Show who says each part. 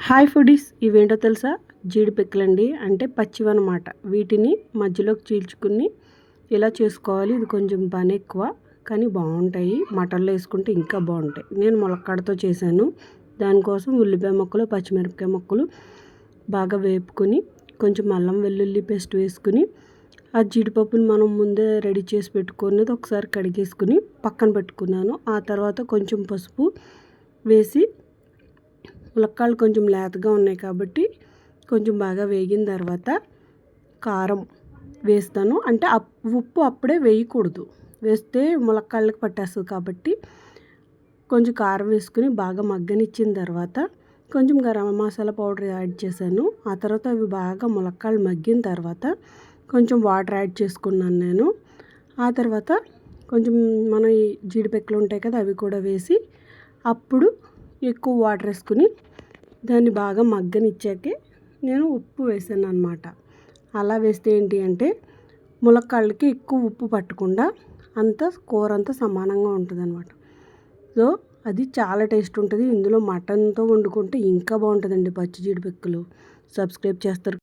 Speaker 1: Hi foodies, ఇవేంటో తెలుసా? జీడిపిక్కలండి, అంటే పచ్చివన్నమాట. వీటిని మధ్యలోకి చీల్చుకుని ఇలా చేసుకోవాలి. ఇది కొంచెం పని ఎక్కువ, కానీ బాగుంటాయి. మటన్లో వేసుకుంటే ఇంకా బాగుంటాయి. నేను ములక్కాడతో చేశాను. దానికోసం ఉల్లిపాయ ముక్కలు, పచ్చిమిరపకాయ ముక్కలు బాగా వేపుకొని, కొంచెం అల్లం వెల్లుల్లి పేస్ట్ వేసుకుని, ఆ జీడిపప్పుని మనం ముందే రెడీ చేసి పెట్టుకున్నది ఒకసారి కడిగేసుకుని పక్కన పెట్టుకున్నాను. ఆ తర్వాత కొంచెం పసుపు వేసి, ములక్కాడలు కొంచెం లేతగా ఉన్నాయి కాబట్టి కొంచెం బాగా వేగిన తర్వాత కారం వేస్తాను. అంటే ఉప్పు అప్పుడే వేయకూడదు, వేస్తే ములక్కాడలకు పట్టేస్తుంది కాబట్టి కొంచెం కారం వేసుకుని బాగా మగ్గనిచ్చిన తర్వాత కొంచెం గరం మసాలా పౌడర్ యాడ్ చేశాను. ఆ తర్వాత అవి బాగా ములక్కాడలు మగ్గిన తర్వాత కొంచెం వాటర్ యాడ్ చేసుకున్నాను నేను. ఆ తర్వాత కొంచెం మన ఈ జీడిపిక్కలు ఉంటాయి కదా, అవి కూడా వేసి అప్పుడు ఎక్కువ వాటర్ వేసుకుని దాన్ని బాగా మగ్గనిచ్చాకే నేను ఉప్పు వేసాను అన్నమాట. అలా వేస్తే ఏంటి అంటే ములక్కాడలకి ఎక్కువ ఉప్పు పట్టకుండా కూర అంతా సమానంగా ఉంటుంది అన్నమాట. సో అది చాలా టేస్ట్ ఉంటుంది. ఇందులో మటన్తో వండుకుంటే ఇంకా బాగుంటుందండి పచ్చి జీడిపిక్కలు. సబ్స్క్రైబ్ చేస్తారు.